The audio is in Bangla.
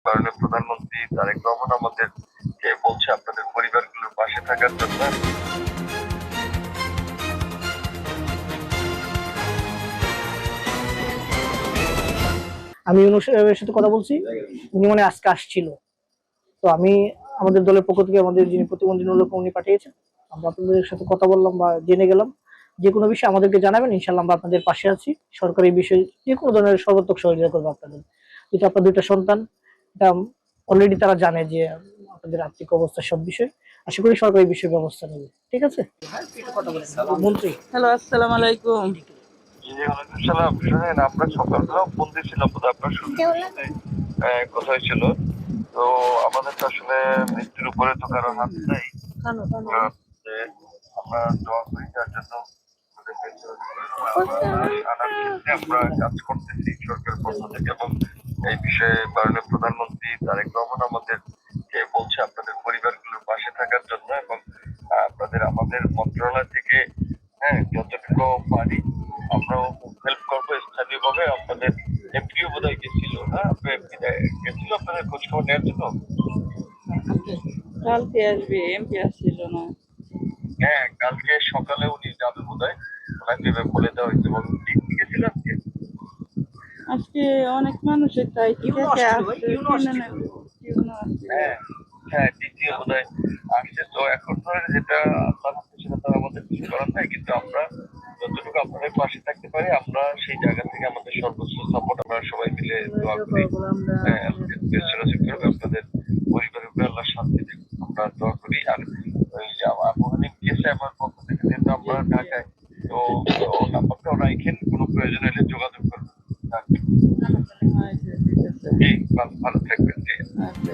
মাননীয় প্রধানমন্ত্রী তারেক রহমান আমাদেরকে বলছে আপনাদের পরিবারগুলোর পাশে থাকার জন্য। আমি ইউনূস সাহেবের সাথে কথা বলছি, উনি মানে আজকে আসছিল। তো আমি আমাদের দলের পক্ষ থেকে আমাদের যিনি প্রতিবন্ধীমূলক উনি পাঠিয়েছেন, আমরা আপনাদের সাথে কথা বললাম বা জেনে গেলাম। যে কোনো বিষয় আমাদেরকে জানাবেন, ইনশাল্লাহ আমরা আপনাদের পাশে আছি। সরকারি বিষয় যে কোনো ধরনের সর্বাত্মক সহযোগিতা করবো আপনাদের। যেহেতু আপনার দুইটা সন্তান, এটা অলরেডি তারা জানে যে আপনাদের আর্থিক অবস্থা সব বিষয়। আশা করি সরকারি বিষয়ে ব্যবস্থা নেবে। ঠিক আছে, মন্ত্রী। হ্যালো, আসসালামু আলাইকুম। জি, ওয়ালাইকুম সালাম। শুনেন, আমরা সকালবেলা ফোন দিয়েছিলাম, বোধহয় আপনার সাথে কথা হয়েছিল। তো আমাদের তো আসলে মৃত্যুর উপরে তো কারো হাত নেই। যে আমরা দোয়া করি তার জন্য। আনার ক্ষেত্রে আমরা কাজ করতেছি সরকারের পক্ষ থেকে, এবং এই বিষয়ে মাননীয় প্রধানমন্ত্রী তারেক রহমান আমাদেরকে বলছে আপনাদের পরিবারগুলোর পাশে থাকার জন্য, এবং আপনাদের আমাদের মন্ত্রণালয় থেকে যতটুকু পারি আমরাও হেল্প করবো স্থানীয়ভাবে। আপনাদের এমপিও বোধহয় গেছিল, গেছিল আপনাদের খোঁজ খবর নেওয়ার জন্য। কালকে আসবে, এমপি আসছিল না। হ্যাঁ, কালকে সকালে উনি যাবে বোধহয়, ওনাকে বলে দেওয়া হয়েছে। এবং ঠিক গেছিল আজকে। আজকে অনেক মানুষের তাই থেকে আসছে, হ্যাঁ হ্যাঁ, দ্বিতীয় বোধহয় আসছে। তো এখন ধরে যেটা আল্লাহ হাতে, সেটা তো আমাদের কিছু করার নাই, কিন্তু আমরা যতটুকু আপনাদের পাশে থাকতে পারি আমরা সেই জায়গা থেকে আমাদের সর্বোচ্চ সাপোর্ট আমরা সবাই মিলে দোয়া করি। আপনাদের পরিবারের উপরে আল্লাহ শান্তি দেন, আমরা দোয়া করি। আর ওই যে আমার মোহানিম কেসে আমার পক্ষ থেকে যেহেতু আমরা ঢাকায়, তো নাম্বারটা ওরা এখানে কোনো প্রয়োজন হলে যোগাযোগ করবেন। আচ্ছা, ঠিক আছে। ভালো থাকবেন। আচ্ছা।